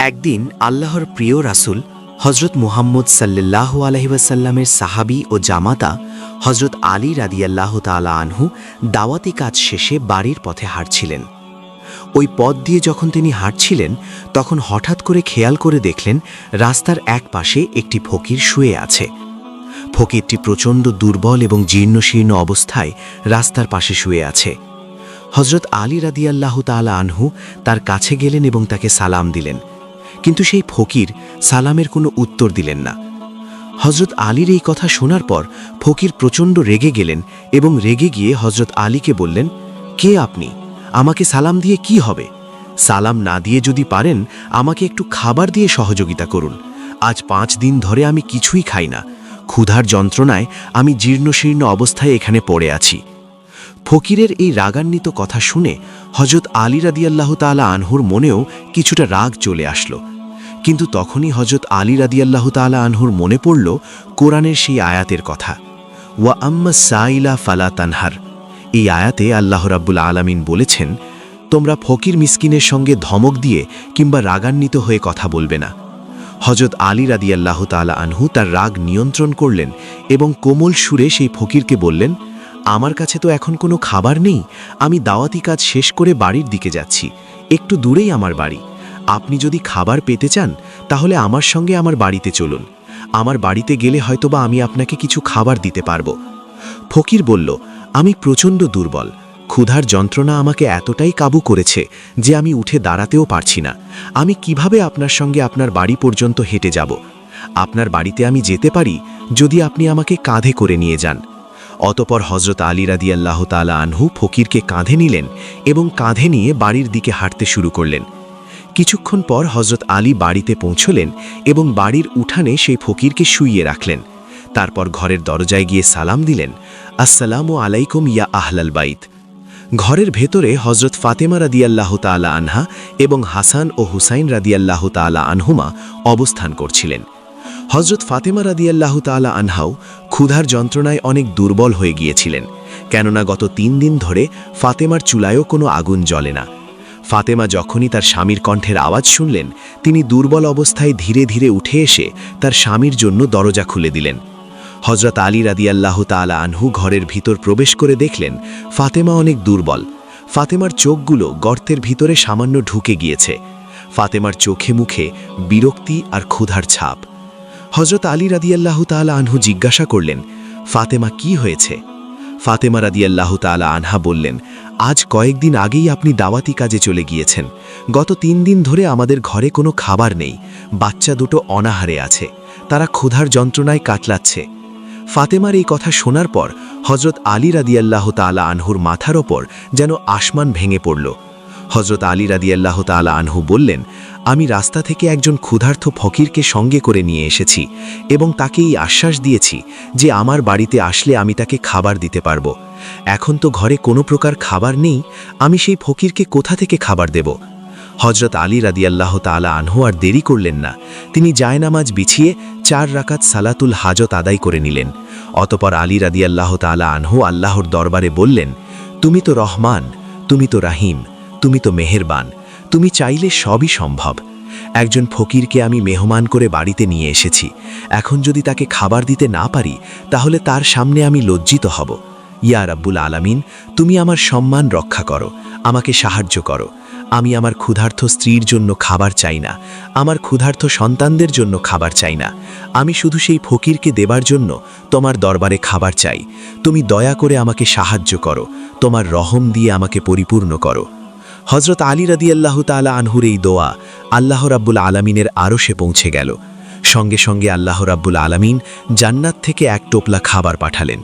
একদিন আল্লাহর প্রিয় রাসূল হজরত মুহাম্মদ সাল্লাল্লাহু আলাইহি ওয়াসাল্লামের সাহাবী ও জামাতা হজরত আলী রাদিয়াল্লাহু তাআলা আনহু দাওয়াতি কাজ শেষে বাড়ির পথে হাঁটছিলেন। ওই পথ দিয়ে যখন তিনি হাঁটছিলেন তখন হঠাৎ করে খেয়াল করে দেখলেন রাস্তার এক পাশে একটি ফকির শুয়ে আছে। ফকিরটি প্রচণ্ড দুর্বল এবং জীর্ণশীর্ণ অবস্থায় রাস্তার পাশে শুয়ে আছে। হজরত আলী রাদিয়াল্লাহু তাআলা আনহু তার কাছে গেলেন এবং তাকে সালাম দিলেন, কিন্তু সেই ফকির সালামের কোনো উত্তর দিলেন না। হজরত আলীর এই কথা শোনার পর ফকির প্রচণ্ড রেগে গেলেন এবং রেগে গিয়ে হজরত আলীকে বললেন, কে আপনি? আমাকে সালাম দিয়ে কি হবে? সালাম না দিয়ে যদি পারেন আমাকে একটু খাবার দিয়ে সহযোগিতা করুন। আজ 5 দিন ধরে আমি কিছুই খাই না। ক্ষুধার যন্ত্রণায় আমি জীর্ণশীর্ণ অবস্থায় এখানে পড়ে আছি। ফকিরের এই রাগান্বিত কথা শুনে হজরত আলী রাদিয়াল্লাহু তাআলা আনহুর মনেও কিছুটা রাগ চলে আসলো। কিন্তু তখনই হজরত আলী রাদিয়াল্লাহু তাআলা আনহুর মনে পড়ল কোরআনের সেই আয়াতের কথা, ওয়া আম্মাস সাইলা ফালা তানহার। এই আয়াতে আল্লাহ রাব্বুল আলামিন বলেছেন, তোমরা ফকির মিসকিনের সঙ্গে ধমক দিয়ে কিংবা রাগান্বিত হয়ে কথা বলবে না। হজরত আলী রাদিয়াল্লাহু তাআলা আনহু তার রাগ নিয়ন্ত্রণ করলেন এবং কোমল সুরে সেই ফকিরকে বললেন, আমার কাছে তো এখন কোনো খাবার নেই। আমি দাওয়াতি কাজ শেষ করে বাড়ির দিকে যাচ্ছি, একটু দূরেই আমার বাড়ি। আপনি যদি খাবার পেতে চান তাহলে আমার সঙ্গে আমার বাড়িতে চলুন। আমার বাড়িতে গেলে হয়তোবা আমি আপনাকে কিছু খাবার দিতে পারবো। ফকির বলল, আমি প্রচণ্ড দুর্বল। ক্ষুধার যন্ত্রণা আমাকে এতটাই কাবু করেছে যে আমি উঠে দাঁড়াতেও পারছি না। আমি কিভাবে আপনার সঙ্গে আপনার বাড়ি পর্যন্ত হেঁটে যাব? আপনার বাড়িতে আমি যেতে পারি যদি আপনি আমাকে কাঁধে করে নিয়ে যান। অতপর হজরত আলী রাদিয়াল্লাহু তাআলা আনহু ফকিরকে কাঁধে নিলেন এবং কাঁধে নিয়ে বাড়ির দিকে হাঁটতে শুরু করলেন। কিছুক্ষণ পর হজরত আলী বাড়িতে পৌঁছলেন এবং বাড়ির উঠানে সেই ফকিরকে শুইয়ে রাখলেন। তারপর ঘরের দরজায় গিয়ে সালাম দিলেন, আসসালামু আলাইকুম ইয়া আহলাল বাইত। ঘরের ভেতরে হজরত ফাতেমা রাদিয়াল্লাহু তাআলা আনহা এবং হাসান ও হুসাইন রাদিয়াল্লাহু তাআলা আনহুমা অবস্থান করছিলেন। হজরত ফাতেমা রাদিয়াল্লাহু তাআলা আনহাও ক্ষুধার যন্ত্রণায় অনেক দুর্বল হয়ে গিয়েছিলেন, কেননা গত 3 দিন ধরে ফাতেমার চুলায়ও কোনো আগুন জ্বলে না। ফাতেমা যখনই তার স্বামীর কণ্ঠের আওয়াজ শুনলেন, তিনি দুর্বল অবস্থায় ধীরে ধীরে উঠে এসে তার স্বামীর জন্য দরজা খুলে দিলেন। হজরত আলী রাদিয়াল্লাহু তাআলা আনহু ঘরের ভিতর প্রবেশ করে দেখলেন ফাতেমা অনেক দুর্বল। ফাতেমার চোখগুলো গর্তের ভিতরে সামান্য ঢুকে গিয়েছে। ফাতেমার চোখে মুখে বিরক্তি আর ক্ষুধার ছাপ। হজরত আলী রাদিয়াল্লাহু তাআলা আনহু জিজ্ঞাসা করলেন, ফাতেমা কি হয়েছে? ফাতেমা রাদিয়াল্লাহু তাআলা আনহা বললেন, আজ কয়েকদিন আগেই আপনি দাওয়াতি কাজে চলে গিয়েছেন। গত 3 দিন ধরে আমাদের ঘরে কোনো খাবার নেই। বাচ্চা দুটো অনাহারে আছে, তারা ক্ষুধার যন্ত্রণায় কাতলাচ্ছে। ফাতেমার এই কথা শোনার পর হজরত আলী রাদিয়াল্লাহু তাআলা আনহুর মাথার ওপর যেন আসমান ভেঙে পড়ল। হজরত আলী রাদিয়াল্লাহু তাআলা আনহু বললেন, আমি রাস্তা থেকে একজন ক্ষুধার্ত ফকিরকে সঙ্গে করে নিয়ে এসেছি এবং তাকে এই আশ্বাস দিয়েছি যে আমার বাড়িতে আসলে আমি তাকে খাবার দিতে পারবো। এখন তো ঘরে কোনো প্রকার খাবার নেই, আমি সেই ফকিরকে কোথা থেকে খাবার দেব? হজরত আলী রাদিয়াল্লাহু তাআলা আনহু আর দেরি করলেন না। তিনি জায়নামাজ বিছিয়ে 4 রাকাত সালাতুল হাজত আদায় করে নিলেন। অতপর আলী রাদিয়াল্লাহু তাআলা আনহু আল্লাহর দরবারে বললেন, তুমি তো রহমান, তুমি তো রাহিম, তুমি তো মেহেরবান, তুমি চাইলে সবই সম্ভব। একজন ফকিরকে আমি মেহমান করে বাড়িতে নিয়ে এসেছি। এখন যদি তাকে খাবার দিতে না পারি তাহলে তার সামনে আমি লজ্জিত হব। ইয়া রাব্বুল আলামিন, তুমি আমার সম্মান রক্ষা করো, আমাকে সাহায্য করো। আমি আমার ক্ষুধার্ত স্ত্রীর জন্য খাবার চাই না, আমার ক্ষুধার্ত সন্তানদের জন্য খাবার চাই না। আমি শুধু সেই ফকিরকে দেবার জন্য তোমার দরবারে খাবার চাই। তুমি দয়া করে আমাকে সাহায্য করো, তোমার রহম দিয়ে আমাকে পরিপূর্ণ করো। হজরত আলী রাদিয়াল্লাহু তাআলা আনহুর এই দোয়া আল্লাহ রাব্বুল আলামিনের আরশে পৌঁছে গেল। সঙ্গে সঙ্গে আল্লাহ রাব্বুল আলামিন জান্নাত থেকে এক টোপলা খাবার পাঠালেন।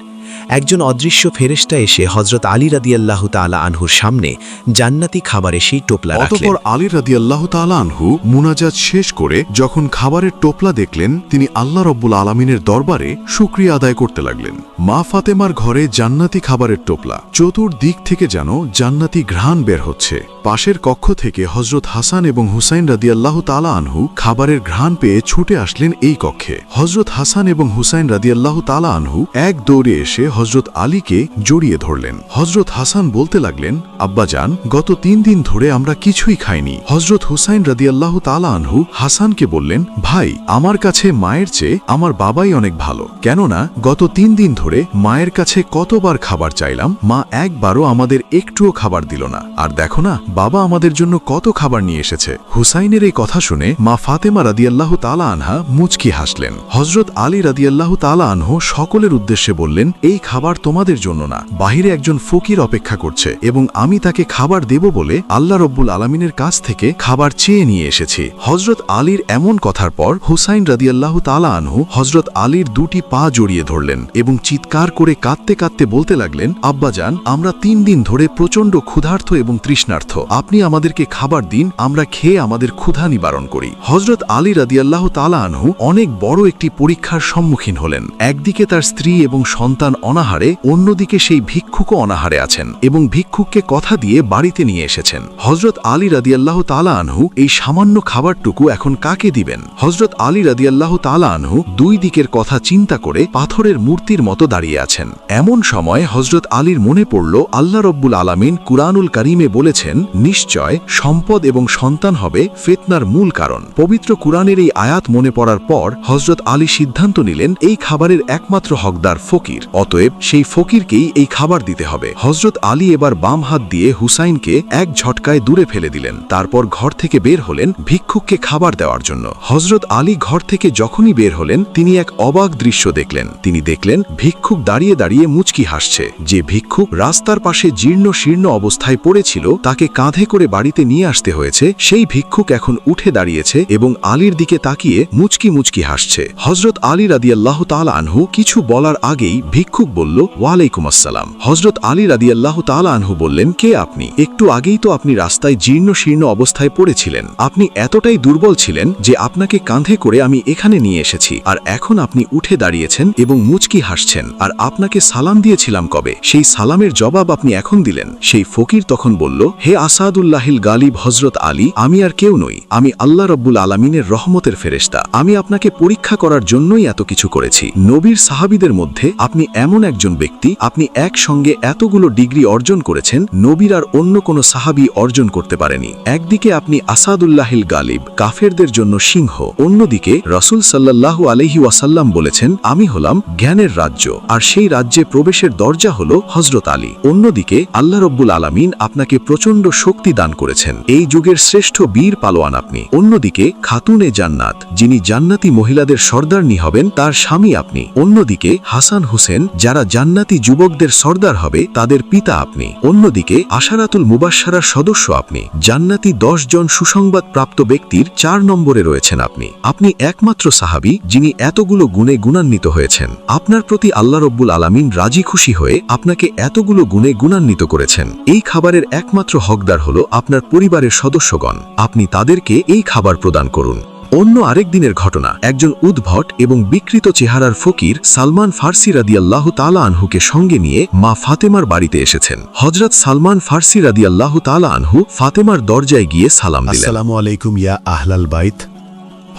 একজন অদৃশ্য ফেরেশতা এসে হজরত আলী রাদিয়াল্লাহু তাআলা আনহুর সামনে জান্নাতি খাবারে সেই টোপলা রাখলেন। অতঃপর আলী রাদিয়াল্লাহু তাআলা আনহু মুনাজাত শেষ করে যখন খাবারের টোপলা দেখলেন, তিনি আল্লাহ রাব্বুল আলামিনের দরবারে শুকরিয়া আদায় করতে লাগলেন। মা ফাতেমার ঘরে জান্নাতি খাবারের টোপলা, চতুর্দিক থেকে যেন জান্নাতি ঘ্রাণ বের হচ্ছে। পাশের কক্ষ থেকে হজরত হাসান এবং হুসাইন রাদিয়াল্লাহু তাআলা আনহু খাবারের ঘ্রাণ পেয়ে ছুটে আসলেন এই কক্ষে। হজরত হাসান এবং হুসাইন রাদিয়াল্লাহু তাআলা আনহু এক দৌড়ে এসে এসে হজরত আলীকে জড়িয়ে ধরলেন। হজরত হাসান বলতে লাগলেন, আব্বাজান, গত 3 দিন ধরে আমরা কিছুই খাইনি। হজরত হুসাইন রাদিয়াল্লাহু তাআলা আনহু হাসানকে বললেন, ভাই, আমার কাছে মায়ের চেয়ে আমার বাবাই অনেক ভালো, কেননা গত 3 দিন ধরে মায়ের কাছে কতবার খাবার চাইলাম, মা একবারও আমাদের একটুও খাবার দিল না, আর দেখো না বাবা আমাদের জন্য কত খাবার নিয়ে এসেছে। হুসাইনের এই কথা শুনে মা ফাতেমা রাদিয়াল্লাহু তাআলা আনহা মুচকি হাসলেন। হজরত আলী রাদিয়াল্লাহু তাআলা আনহু সকলের উদ্দেশ্যে বললেন, এই খাবার তোমাদের জন্য না, বাহিরে একজন ফকির অপেক্ষা করছে এবং আমি তাকে খাবার দেব বলে আল্লাহ রব্বুল আলামিনের কাছ থেকে খাবার চেয়ে নিয়ে এসেছি। হজরত আলীর এমন কথার পর হুসাইন রাদিয়াল্লাহু তাআলা আনহু হজরত আলীর 2টি পা জড়িয়ে ধরলেন এবং চিৎকার করে কাঁদতে কাঁদতে বলতে লাগলেন, আব্বাজান, আমরা 3 দিন ধরে প্রচণ্ড ক্ষুধার্ত এবং তৃষ্ণার্ত, আপনি আমাদেরকে খাবার দিন, আমরা খেয়ে আমাদের ক্ষুধা নিবারণ করি। হজরত আলী রাদিয়াল্লাহু তাআলা আনহু অনেক বড় একটি পরীক্ষার সম্মুখীন হলেন। একদিকে তার স্ত্রী এবং সন্তান অনাহারে, অন্যদিকে সেই ভিক্ষুকও অনাহারে আছেন এবং ভিক্ষুককে কথা দিয়ে বাড়িতে নিয়ে এসেছেন। হজরত আলী রাদিয়াল্লাহু তাআলা আনহু এই সামান্য খাবারটুকু এখন কাকে দিবেন? হজরত আলী রাদিয়াল্লাহু তাআলা আনহু 2 দিকের কথা চিন্তা করে পাথরের মূর্তির মতো দাঁড়িয়ে আছেন। এমন সময় হজরত আলীর মনে পড়ল, আল্লাহ রব্বুল আলামিন কুরআনুল কারীমে বলেছেন, নিশ্চয় সম্পদ এবং সন্তান হবে ফিতনার মূল কারণ। পবিত্র কুরআনের এই আয়াত মনে পড়ার পর হজরত আলী সিদ্ধান্ত নিলেন, এই খাবারের একমাত্র হকদার ফকির, অতএব সেই ফকিরকেই এই খাবার দিতে হবে। হজরত আলী এবার বাম হাত দিয়ে হুসাইনকে এক ঝটকায় দূরে ফেলে দিলেন, তারপর ঘর থেকে বের হলেন ভিক্ষুককে খাবার দেওয়ার জন্য। হজরত আলী ঘর থেকে যখনই বের হলেন তিনি এক অবাক দৃশ্য দেখলেন। তিনি দেখলেন ভিক্ষুক দাঁড়িয়ে দাঁড়িয়ে মুচকি হাসছে। যে ভিক্ষুক রাস্তার পাশে জীর্ণ শীর্ণ অবস্থায় পড়েছিল, তাকে কাঁধে করে বাড়িতে নিয়ে আসতে হয়েছে, সেই ভিক্ষুক এখন উঠে দাঁড়িয়েছে এবং আলীর দিকে তাকিয়ে মুচকি মুচকি হাসছে। হজরত আলী রাদিয়াল্লাহু তাআলা আনহু কিছু বলার আগেই ভিক্ষুক বলল, ওয়ালাইকুম আসসালাম। হজরত আলী রাদিয়াল্লাহু তাআলা আনহু বললেন, কে আপনি? একটু আগেই তো আপনি রাস্তায় জীর্ণ শীর্ণ অবস্থায় পড়েছিলেন, আপনি এতটাই দুর্বল ছিলেন যে আপনাকে কাঁধে করে আমি এখানে নিয়ে এসেছি, আর এখন আপনি উঠে দাঁড়িয়েছেন এবং মুচকি হাসছেন, আর আপনাকে সালাম দিয়েছিলাম কবে, সেই সালামের জবাব আপনি এখন দিলেন। সেই ফকির তখন বলল, হে আসাদুল্লাহিল গালিব হজরত আলী, আমি আর কেউ নই, আমি আল্লাহ রব্বুল আলামিনের রহমতের ফেরেশতা, আমি আপনাকে পরীক্ষা করার জন্যই এত কিছু করেছি। নবীর সাহাবীদের মধ্যে আপনি এমন একজন ব্যক্তি, আপনি একসঙ্গে এতগুলো ডিগ্রি অর্জন করেছেন, নবীর আর অন্য কোনো সাহাবী অর্জন করতে পারেনি। একদিকে আপনি আসাদুল্লাহিল গালিব, কাফেরদের জন্য সিংহ, অন্যদিকে রাসূল সাল্লাল্লাহু আলাইহি ওয়াসাল্লাম বলেছেন, আমি হলাম জ্ঞানের রাজ্য, আর সেই রাজ্যে প্রবেশের দরজা হলো হজরত আলী। অন্যদিকে আল্লাহ রব্বুল আলামিন আপনাকে প্রচণ্ড শক্তি দান করেছেন, এই যুগের শ্রেষ্ঠ বীর পালোয়ান আপনি। অন্যদিকে খাতুনে জান্নাত, যিনি জান্নাতি মহিলাদের সর্দারনি হবেন, তার স্বামী আপনি। অন্যদিকে হাসান হুসেন, যারা জান্নাতি যুবকদের সর্দার হবে, তাদের পিতা আপনি। অন্যদিকে আশারাতুল মুবাশশারার সদস্য আপনি। জান্নাতি 10 জন সুসংবাদ প্রাপ্ত ব্যক্তির 4 নম্বরে রয়েছেন আপনি। আপনি একমাত্র সাহাবী যিনি এতগুলো গুণে গুণান্বিত হয়েছেন। আপনার প্রতি আল্লাহ রব্বুল আলামিন রাজি খুশি হয়ে আপনাকে এতগুলো গুণে গুণান্বিত করেছেন। এই খাবারের একমাত্র হকদার হলো আপনার পরিবারের সদস্যগণ, আপনি তাদেরকে এই খাবার প্রদান করুন। অন্য আরেক দিনের ঘটনা, একজন উদ্ভট এবং বিকৃত চেহারার ফকির সালমান ফার্সি রাদিয়াল্লাহু তাআলা আনহুকে সঙ্গে নিয়ে মা ফাতেমার বাড়িতে এসেছেন। হযরত সালমান ফার্সি রাদিয়াল্লাহু তাআলা আনহু ফাতেমার দরজায় গিয়ে সালাম দিলেন। আসসালামু আলাইকুম ইয়া আহলাল বাইত।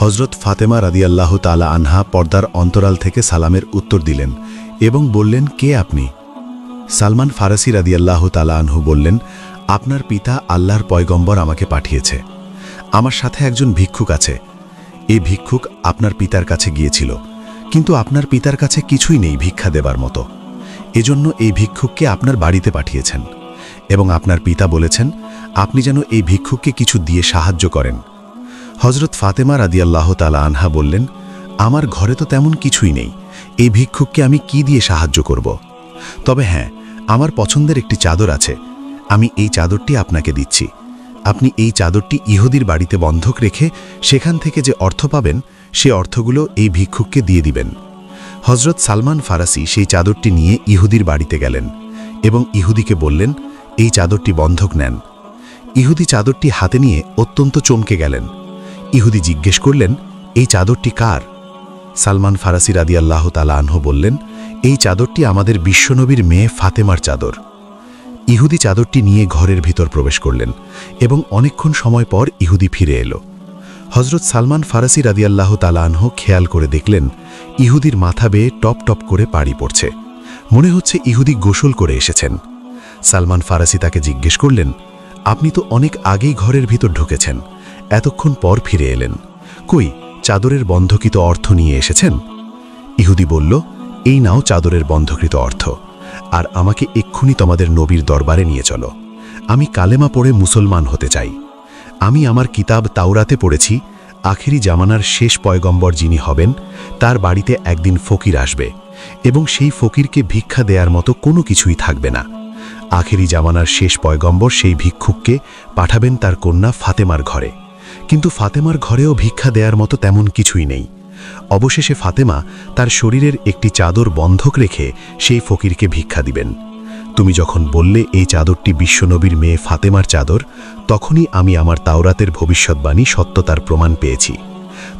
হযরত ফাতেমা রাদিয়াল্লাহু তাআলা আনহা পর্দার অন্তরাল থেকে সালামের উত্তর দিলেন এবং বললেন, কে আপনি? সালমান ফারসি রাদিয়াল্লাহু তাআলা আনহু বললেন, আপনার পিতা আল্লাহর পয়গম্বর আমাকে পাঠিয়েছে। আমার সাথে একজন ভিক্ষুক আছে। এই ভিক্ষুক আপনার পিতার কাছে গিয়েছিল, কিন্তু আপনার পিতার কাছে কিছুই নেই ভিক্ষা দেবার মতো। এজন্য এই ভিক্ষুককে আপনার বাড়িতে পাঠিয়েছেন এবং আপনার পিতা বলেছেন আপনি যেন এই ভিক্ষুককে কিছু দিয়ে সাহায্য করেন। হযরত ফাতেমা রাদিয়াল্লাহু তাআলা আনহা বললেন, আমার ঘরে তো তেমন কিছুই নেই, এই ভিক্ষুককে আমি কি দিয়ে সাহায্য করব? তবে হ্যাঁ, আমার পছন্দের একটি চাদর আছে, আমি এই চাদরটি আপনাকে দিচ্ছি। আপনি এই চাদরটি ইহুদির বাড়িতে বন্ধক রেখে সেখান থেকে যে অর্থ পাবেন সে অর্থগুলো এই ভিক্ষুককে দিয়ে দিবেন। হযরত সালমান ফারসি সেই চাদরটি নিয়ে ইহুদির বাড়িতে গেলেন এবং ইহুদিকে বললেন, এই চাদরটি বন্ধক নেন। ইহুদি চাদরটি হাতে নিয়ে অত্যন্ত চমকে গেলেন। ইহুদি জিজ্ঞেস করলেন, এই চাদরটি কার? সালমান ফারসি রাদিয়াল্লাহু তাআলা আনহু বললেন, এই চাদরটি আমাদের বিশ্বনবীর মেয়ে ফাতেমার চাদর। ইহুদি চাদরটি নিয়ে ঘরের ভিতর প্রবেশ করলেন এবং অনেকক্ষণ সময় পর ইহুদি ফিরে এলো। হযরত সালমান ফারসি রাদিয়াল্লাহু তাআলা আনহু খেয়াল করে দেখলেন ইহুদির মাথা বেয়ে টপ টপ করে পানি পড়ছে। মনে হচ্ছে ইহুদি গোসল করে এসেছেন। সালমান ফারাসি তাকে জিজ্ঞেস করলেন, আপনি তো অনেক আগেই ঘরের ভিতর ঢুকেছেন, এতক্ষণ পর ফিরে এলেন, কই চাদরের বন্ধকিত অর্থ নিয়ে এসেছেন? ইহুদি বলল, এই নাও চাদরের বন্ধকৃত অর্থ, আর আমাকে এক্ষুনি তোমাদের নবীর দরবারে নিয়ে চলো। আমি কালেমা পড়ে মুসলমান হতে চাই। আমি আমার কিতাব তাওরাতে পড়েছি, আখেরি জামানার শেষ পয়গম্বর যিনি হবেন তার বাড়িতে একদিন ফকির আসবে এবং সেই ফকিরকে ভিক্ষা দেওয়ার মতো কোনো কিছুই থাকবে না। আখেরি জামানার শেষ পয়গম্বর সেই ভিক্ষুককে পাঠাবেন তার কন্যা ফাতেমার ঘরে, কিন্তু ফাতেমার ঘরেও ভিক্ষা দেওয়ার মতো তেমন কিছুই নেই। অবশেষে ফাতেমা তার শরীরের একটি চাদর বন্ধক রেখে সেই ফকিরকে ভিক্ষা দিবেন। তুমি যখন বললে এই চাদরটি বিশ্বনবীর মেয়ে ফাতেমার চাদর, তখনই আমি আমার তাওরাতের ভবিষ্যৎবাণী সত্যতার প্রমাণ পেয়েছি।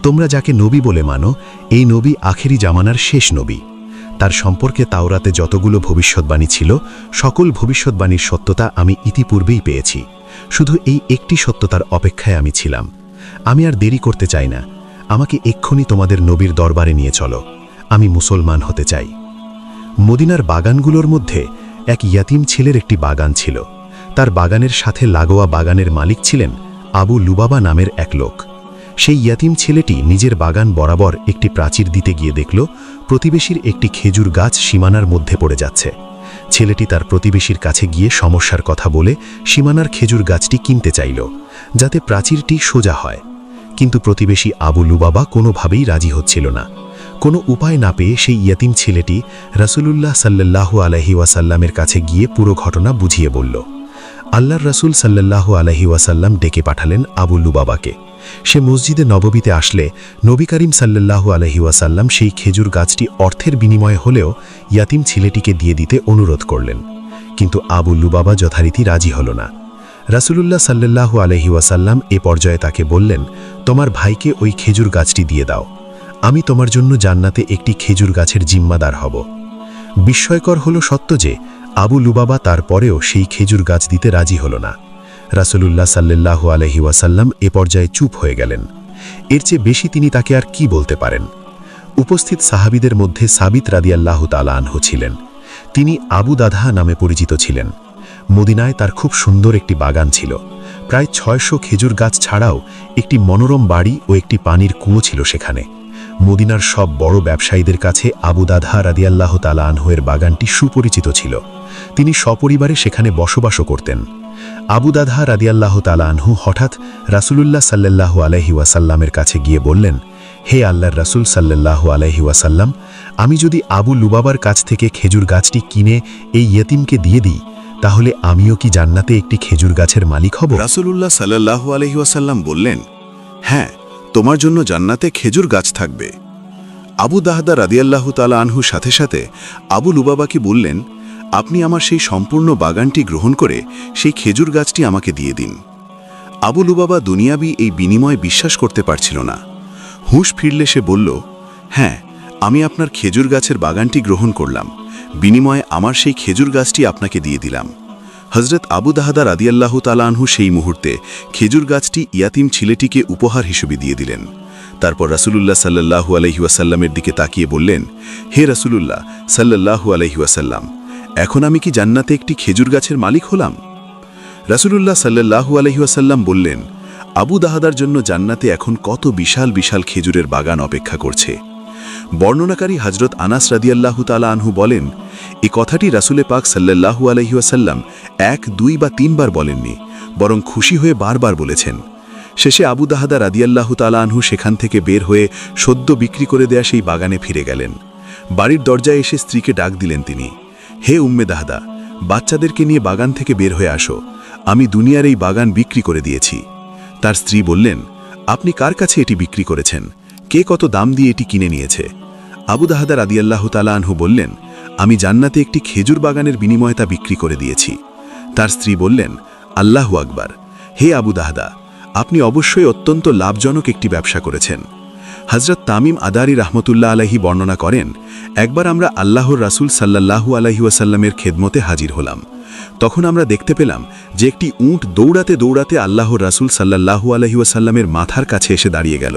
তোমরা যাকে নবী বলে মানো, এই নবী আখেরি জামানার শেষ নবী। তার সম্পর্কে তাওরাতে যতগুলো ভবিষ্যৎবাণী ছিল, সকল ভবিষ্যৎবাণীর সত্যতা আমি ইতিপূর্বেই পেয়েছি। শুধু এই একটি সত্যতার অপেক্ষায় আমি ছিলাম। আমি আর দেরি করতে চাই না, আমাকে এক্ষুনি তোমাদের নবীর দরবারে নিয়ে চলো, আমি মুসলমান হতে চাই। মদিনার বাগানগুলোর মধ্যে এক ইয়াতিম ছেলের একটি বাগান ছিল। তার বাগানের সাথে লাগোয়া বাগানের মালিক ছিলেন আবু লুবাবা নামের এক লোক। সেই ইয়াতিম ছেলেটি নিজের বাগান বরাবর একটি প্রাচীর দিতে গিয়ে দেখল প্রতিবেশীর একটি খেজুর গাছ সীমানার মধ্যে পড়ে যাচ্ছে। ছেলেটি তার প্রতিবেশীর কাছে গিয়ে সমস্যার কথা বলে সীমানার খেজুর গাছটি কিনতে চাইল, যাতে প্রাচীরটি সোজা হয়। কিন্তু প্রতিবেশী আবু লুবাবা কোনোভাবেই রাজি হচ্ছিল না। কোনো উপায় না পেয়ে সেই ইয়াতিম ছেলেটি রাসূলুল্লাহ সাল্লাল্লাহু আলাইহি ওয়াসাল্লামের কাছে গিয়ে পুরো ঘটনা বুঝিয়ে বলল। আল্লাহর রাসূল সাল্লাল্লাহু আলাইহি ওয়াসাল্লাম ডেকে পাঠালেন আবু লুবাবাকে। সে মসজিদে নববীতে আসলে নবী করিম সাল্লাল্লাহু আলাইহি ওয়াসাল্লাম সেই খেজুর গাছটি অর্থের বিনিময়ে হলেও ইয়াতিম ছেলেটিকে দিয়ে দিতে অনুরোধ করলেন, কিন্তু আবু লুবাবা যথারীতি রাজি হল না। রাসূলুল্লাহ সাল্লাল্লাহু আলাইহি ওয়াসাল্লাম এ পর্যায়ে তাকে বললেন, তোমার ভাইকে ওই খেজুর গাছটি দিয়ে দাও, আমি তোমার জন্য জান্নাতে একটি খেজুর গাছের জিম্মাদার হব। বিস্ময়কর হলো সত্য যে আবু লুবাবা তারপরেও সেই খেজুর গাছ দিতে রাজি হল না। রাসূলুল্লাহ সাল্লাল্লাহু আলাইহি ওয়াসাল্লাম এ পর্যায়ে চুপ হয়ে গেলেন। এর চেয়ে বেশি তিনি তাকে আর কি বলতে পারেন? উপস্থিত সাহাবীদের মধ্যে সাবিত রাদিয়াল্লাহু তাআলা আনহু ছিলেন। তিনি আবু দাদা নামে পরিচিত ছিলেন। মদিনায় তার খুব সুন্দর একটি বাগান ছিল। প্রায় 600 খেজুর গাছ ছাড়াও একটি মনোরম বাড়ি ও একটি পানির কুয়ো ছিল সেখানে। মদিনার সব বড় ব্যবসায়ীদের কাছে আবু দাদা রাদিয়াল্লাহু তাআলা আনহুয়ের বাগানটি সুপরিচিত ছিল। তিনি সপরিবারে সেখানে বসবাসও করতেন। আবু দাদা রাদিয়াল্লাহু তাআলা আনহু হঠাৎ রাসূলুল্লাহ সাল্লাল্লাহু আলাইহি ওয়াসাল্লামের কাছে গিয়ে বললেন, হে আল্লাহর রাসূল সাল্লাল্লাহু আলাইহি ওয়াসাল্লাম, আমি যদি আবু লুবাবার কাছ থেকে খেজুর গাছটি কিনে এই ইয়েতিমকে দিয়ে দিই, তাহলে আমিও কি জান্নাতে একটি খেজুর গাছের মালিক হব? রাসূলুল্লাহ সাল্লাল্লাহু আলাইহি ওয়াসাল্লাম বললেন, হ্যাঁ, তোমার জন্য জান্নাতে খেজুর গাছ থাকবে। আবু দাহদা রাদিয়াল্লাহু তাআলা আনহুর সাথে সাথে আবু লুবাবাকে বললেন, আপনি আমার সেই সম্পূর্ণ বাগানটি গ্রহণ করে সেই খেজুর গাছটি আমাকে দিয়ে দিন। আবু লুবাবা দুনিয়াবি এই বিনিময়ে বিশ্বাস করতে পারছিল না। হুঁশ ফিরলে সে বলল, হ্যাঁ, আমি আপনার খেজুর গাছের বাগানটি গ্রহণ করলাম, বিনিময়ে আমার সেই খেজুর গাছটি আপনাকে দিয়ে দিলাম। হযরত আবু দাহদা রাদিয়াল্লাহু তাআলা আনহু সেই মুহূর্তে খেজুর গাছটি ইয়াতিম ছেলেটিকে উপহার হিসেবে দিয়ে দিলেন। তারপর রাসূলুল্লাহ সাল্লাল্লাহু আলাইহি ওয়াসাল্লামের দিকে তাকিয়ে বললেন, হে রাসূলুল্লাহ সাল্লাল্লাহু আলাইহি ওয়াসাল্লাম, এখন আমি কি জান্নাতে একটি খেজুর গাছের মালিক হলাম? রাসূলুল্লাহ সাল্লাল্লাহু আলাইহি ওয়াসাল্লাম বললেন, আবু দাহদার জন্য জান্নাতে এখন কত বিশাল বিশাল খেজুরের বাগান অপেক্ষা করছে। বর্ণনাকারী হযরত আনাস রাদিয়াল্লাহু তাআলা আনহু বলেন, এই কথাটি রাসূলে পাক সাল্লাল্লাহু আলাইহি ওয়াসাল্লাম 1, 2 বা 3 বার বলেননি, বরং খুশি হয়ে বারবার বলেছেন। শেষে আবু দাহদা রাদিয়াল্লাহু তাআলা আনহু সেখান থেকে বের হয়ে সদ্য বিক্রি করে দেয়া সেই বাগানে ফিরে গেলেন। বাড়ির দরজায় এসে স্ত্রীকে ডাক দিলেন তিনি, হে উম্মে দাহদা, বাচ্চাদেরকে নিয়ে বাগান থেকে বের হয়ে আসো, আমি দুনিয়ার এই বাগান বিক্রি করে দিয়েছি। তার স্ত্রী বললেন, আপনি কার কাছে এটি বিক্রি করেছেন? কে কত দাম দিয়ে এটি কিনে নিয়েছে? আবু দাহদা রাদিয়াল্লাহু তাআলা আনহু বললেন, আমি জান্নাতে একটি খেজুর বাগানের বিনিময়ে তা বিক্রি করে দিয়েছি। তার স্ত্রী বললেন, আল্লাহু আকবার, হে আবু দাহদা, আপনি অবশ্যই অত্যন্ত লাভজনক একটি ব্যবসা করেছেন। হযরত তামিম আদারি রাহমাতুল্লাহ আলাইহি বর্ণনা করেন, একবার আমরা আল্লাহর রাসূল সাল্লাল্লাহু আলাইহি ওয়াসাল্লামের খেদমতে হাজির হলাম। তখন আমরা দেখতে পেলাম যে একটি উট দৌড়াতে দৌড়াতে আল্লাহর রাসূল সাল্লাল্লাহু আলাইহি ওয়াসাল্লামের মাথার কাছে এসে দাঁড়িয়ে গেল।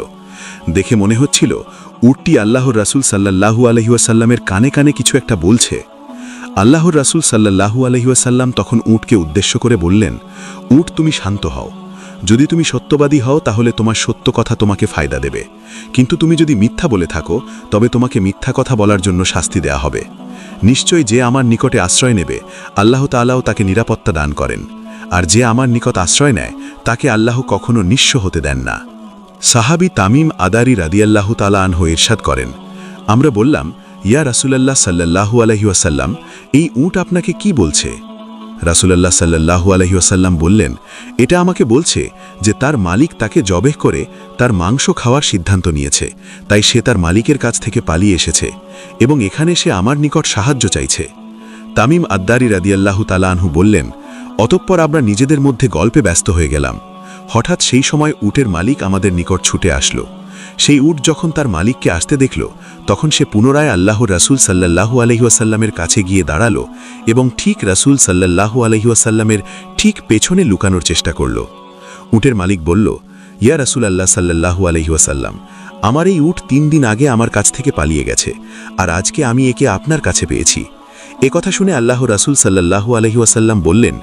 দেখে মনে হচ্ছিল উটটি আল্লাহর রাসূল সাল্লাল্লাহু আলাইহি ওয়াসাল্লামের কানে কানে কিছু একটা বলছে। আল্লাহর রাসূল সাল্লাল্লাহু আলাইহি ওয়াসাল্লাম তখন উটকে উদ্দেশ্য করে বললেন, উট তুমি শান্ত হও। যদি তুমি সত্যবাদী হও তাহলে তোমার সত্য কথা তোমাকে ফায়দা দেবে, কিন্তু তুমি যদি মিথ্যা বলে থাকো তবে তোমাকে মিথ্যা কথা বলার জন্য শাস্তি দেয়া হবে। নিশ্চয় যে আমার নিকটে আশ্রয় নেবে আল্লাহ তাআলাও তাকে নিরাপত্তা দান করেন, আর যে আমার নিকট আশ্রয় নেয় তাকে আল্লাহ কখনো নিঃস্ব হতে দেন না। সাহাবী তামিম আদারি রাদিয়াল্লাহু তাআলা আনহু ইরশাদ করেন, আমরা বললাম, ইয়া রাসূলুল্লাহ সাল্লাল্লাহু আলাইহি ওয়াসাল্লাম, এই উট আপনাকে কি বলছে? রাসূলুল্লাহ সাল্লাল্লাহু আলাইহি ওয়াসাল্লাম বললেন, এটা আমাকে বলছে যে তার মালিক তাকে জবেহ করে তার মাংস খাওয়ার সিদ্ধান্ত নিয়েছে, তাই সে তার মালিকের কাছ থেকে পালিয়ে এসেছে এবং এখানে সে আমার নিকট সাহায্য চাইছে। তামিম আদ্দারি রাদিয়াল্লাহু তাআলা আনহু বললেন, অতঃপর আমরা নিজেদের মধ্যে গল্পে ব্যস্ত হয়ে গেলাম। হঠাৎ সেই সময় উটের মালিক আমাদের নিকট ছুটে আসলো। সেই উট যখন তার মালিককে আসতে দেখল তখন সে পুনরায় আল্লাহর রাসূল সাল্লাল্লাহু আলাইহি ওয়াসাল্লামের কাছে গিয়ে দাঁড়ালো এবং ঠিক রাসূল সাল্লাল্লাহু আলাইহি ওয়াসাল্লামের ঠিক পেছনে লুকানোর চেষ্টা করল। উটের মালিক বলল, ইয়া রাসূলুল্লাহ সাল্লাল্লাহু আলাইহি ওয়াসাল্লাম, আমার এই উট 3 দিন আগে আমার কাছ থেকে পালিয়ে গেছে, আর আজকে আমি একে আপনার কাছে পেয়েছি। এ কথা শুনে আল্লাহর রাসূল সাল্লাল্লাহু আলাইহি ওয়াসাল্লাম বললেন,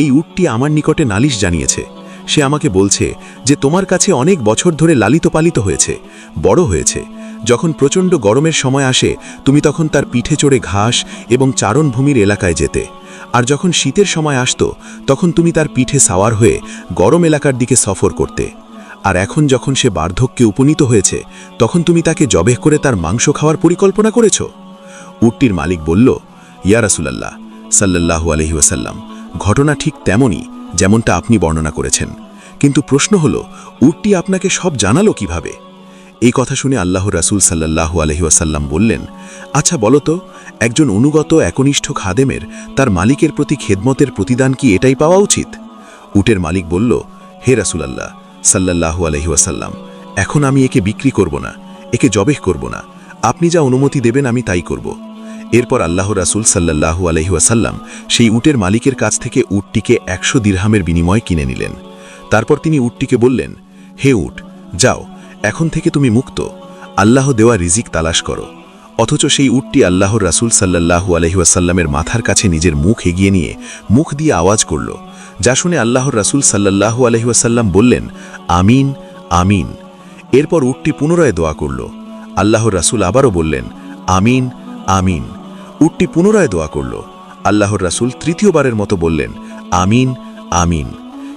এই উটটি আমার নিকটে নালিশ জানিয়েছে। সে আমাকে বলছে যে তোমার কাছে অনেক বছর ধরে লালিত পালিত হয়েছে, বড় হয়েছে। যখন প্রচণ্ড গরমের সময় আসে তুমি তখন তার পিঠে চড়ে ঘাস এবং চারণভূমির এলাকায় যেতে, আর যখন শীতের সময় আসতো তখন তুমি তার পিঠে সাওয়ার হয়ে গরম এলাকার দিকে সফর করতে। আর এখন যখন সে বার্ধক্যে উপনীত হয়েছে তখন তুমি তাকে জবেহ করে তার মাংস খাওয়ার পরিকল্পনা করেছ। উটটির মালিক বলল, ইয়া রাসূলুল্লাহ সাল্লাল্লাহু আলাইহি ওয়াসাল্লাম, ঘটনা ঠিক তেমনই যেমনটা আপনি বর্ণনা করেছেন, কিন্তু প্রশ্ন হলো উটটি আপনাকে সব জানালো কিভাবে? এই কথা শুনে আল্লাহর রাসূল সাল্লাল্লাহু আলাইহি ওয়াসাল্লাম বললেন, আচ্ছা বলো তো, একজন অনুগত একনিষ্ঠ খাদেমের তার মালিকের প্রতি খেদমতের প্রতিদান কি এটাই পাওয়া উচিত? উটের মালিক বলল, হে রাসূলুল্লাহ সাল্লাল্লাহু আলাইহি ওয়াসাল্লাম, এখন আমি একে বিক্রি করব না, একে জবেহ করব না, আপনি যা অনুমতি দেবেন আমি তাই করব। এরপর আল্লাহর রাসূল সাল্লাল্লাহু আলাইহি ওয়াসাল্লাম সেই উটের মালিকের কাছ থেকে উটটিকে 100 দিরহামের বিনিময়ে কিনে নিলেন। তারপর তিনি উটটিকে বললেন, হে উট, যাও, এখন থেকে তুমি মুক্ত, আল্লাহ দেওয়া রিজিক তালাশ করো। অথচ সেই উটটি আল্লাহর রাসূল সাল্লাল্লাহু আলাইহি ওয়াসাল্লামের মাথার কাছে নিজের মুখ এগিয়ে নিয়ে মুখ দিয়ে আওয়াজ করল, যা শুনে আল্লাহর রাসূল সাল্লাল্লাহু আলাইহি ওয়াসাল্লাম বললেন, আমিন আমিন। এরপর উটটি পুনরায় দোয়া করল। আল্লাহর রাসূল আবারও বললেন, আমিন আমিন। উটটি পুনরায় দোয়া করল। আল্লাহর রাসূল তৃতীয়বারের মতো বললেন, আমিন আমিন।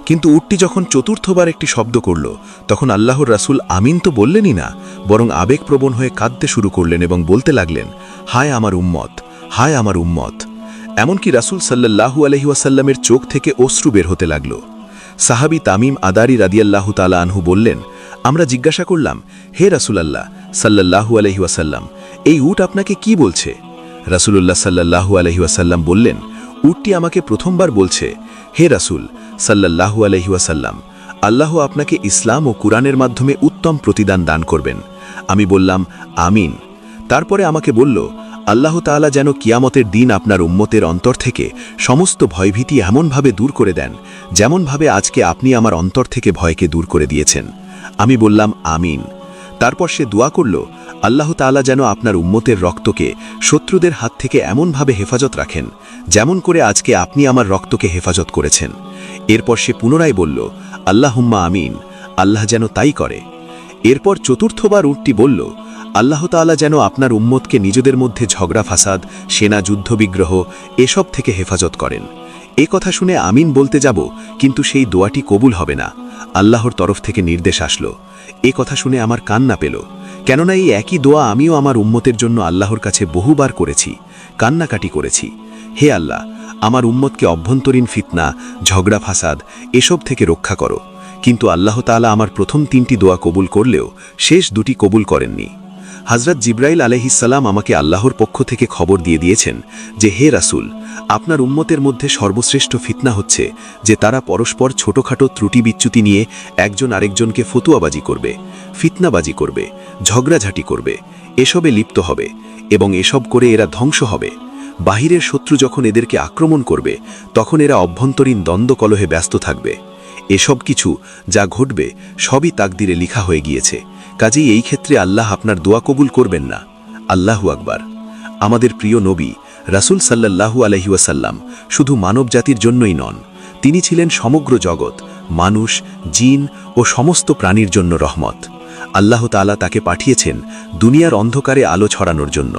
কিন্তু উটটি যখন চতুর্থবার একটি শব্দ করল তখন আল্লাহর রাসূল আমিন তো বললেনই না, বরং আবেগপ্রবণ হয়ে কাঁদতে শুরু করলেন এবং বলতে লাগলেন, হায় আমার উম্মত, হায় আমার উম্মত। এমনকি রাসূল সাল্লাল্লাহু আলাইহি ওয়াসাল্লামের চোখ থেকে অশ্রু বের হতে লাগল। সাহাবী তামিম আদারি রাদিয়াল্লাহু তাআলা আনহু বললেন, আমরা জিজ্ঞাসা করলাম, হে রাসূলুল্লাহ সাল্লাল্লাহু আলাইহি ওয়াসাল্লাম, এই উট আপনাকে কি বলছে? রাসূলুল্লাহ সাল্লাল্লাহু আলাইহি ওয়াসাল্লাম বললেন, উটটি আমাকে প্রথমবার বলছে, হে রাসূল সাল্লাল্লাহু আলাইহি ওয়াসাল্লাম, আল্লাহ আপনাকে ইসলাম ও কুরআনের মাধ্যমে উত্তম প্রতিদান দান করবেন। আমি বললাম, আমিন। তারপরে আমাকে বলল, আল্লাহ তাআলা যেন কিয়ামতের দিন আপনার উম্মতের অন্তর থেকে সমস্ত ভয়ভীতি এমনভাবে দূর করে দেন যেমনভাবে আজকে আপনি আমার অন্তর থেকে ভয়কে দূর করে দিয়েছেন। আমি বললাম, আমিন। তারপর সে দোয়া করল, আল্লাহ তাআলা যেন আপনার উম্মতের রক্তকে শত্রুদের হাত থেকে এমনভাবে হেফাজত রাখেন যেমন করে আজকে আপনি আমার রক্তকে হেফাজত করেছেন। এরপর সে পুনরায় বলল, আল্লাহুম্মা আমিন, আল্লাহ যেন তাই করে। এরপর চতুর্থবার উটটি বলল, আল্লাহ তাআলা যেন আপনার উম্মতকে নিজেদের মধ্যে ঝগড়া ফাসাদ, সেনা যুদ্ধবিগ্রহ এসব থেকে হেফাজত করেন। এ কথা শুনে আমিন বলতে যাব, কিন্তু সেই দোয়াটি কবুল হবে না। আল্লাহর তরফ থেকে নির্দেশ আসলো। এ কথা শুনে আমার কান্না পেল, কেননা এই একই দোয়া আমিও আমার উম্মতের জন্য আল্লাহর কাছে বহুবার করেছি, কান্নাকাটি করেছি। হে আল্লাহ, আমার উম্মতকে অভ্যন্তরীণ ফিতনা, ঝগড়া ফাসাদ এসব থেকে রক্ষা করো। কিন্তু আল্লাহ তাআলা আমার প্রথম 3টি দোয়া কবুল করলেও শেষ 2টি কবুল করেননি। হযরত জিবরাইল আলাইহিস সালাম আমাকে আল্লাহর পক্ষ থেকে খবর দিয়ে দিয়েছেন যে, হে রাসূল, আপনার উম্মতের মধ্যে সর্বশ্রেষ্ঠ ফিতনা হচ্ছে যে তারা পরস্পর ছোটখাটো ত্রুটি বিচ্যুতি নিয়ে একজন আরেকজনকে ফতুয়াবাজি করবে, ফিতনাবাজি করবে, ঝগড়াঝাটি করবে, এসবে লিপ্ত হবে এবং এসব করে এরা ধ্বংস হবে। বাহিরের শত্রু যখন এদেরকে আক্রমণ করবে তখন এরা অভ্যন্তরীণ দ্বন্দ্বকলহে ব্যস্ত থাকবে। এসব কিছু যা ঘটবে সবই তাকদিরে লিখা হয়ে গিয়েছে, কাজেই এই ক্ষেত্রে আল্লাহ আপনার দোয়া কবুল করবেন না। আল্লাহু আকবার। আমাদের প্রিয় নবী রাসূল সাল্লাল্লাহু আলাইহি ওয়াসাল্লাম শুধু মানবজাতির জন্যই নন, তিনি ছিলেন সমগ্র জগৎ, মানুষ, জিন ও সমস্ত প্রাণীর জন্য রহমত। আল্লাহ তাআলা তাকে পাঠিয়েছেন দুনিয়ার অন্ধকারে আলো ছড়ানোর জন্য।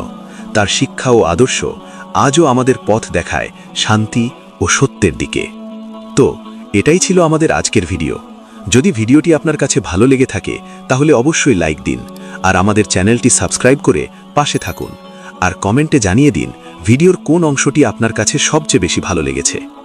তার শিক্ষা ও আদর্শ আজও আমাদের পথ দেখায় শান্তি ও সত্যের দিকে। তো এটাই ছিল আমাদের আজকের ভিডিও। যদি ভিডিওটি আপনার কাছে ভালো লেগে থাকে তাহলে অবশ্যই লাইক দিন, আর আমাদের চ্যানেলটি সাবস্ক্রাইব করে পাশে থাকুন। আর কমেন্টে জানিয়ে দিন ভিডিওর কোন অংশটি আপনার কাছে সবচেয়ে বেশি ভালো লেগেছে।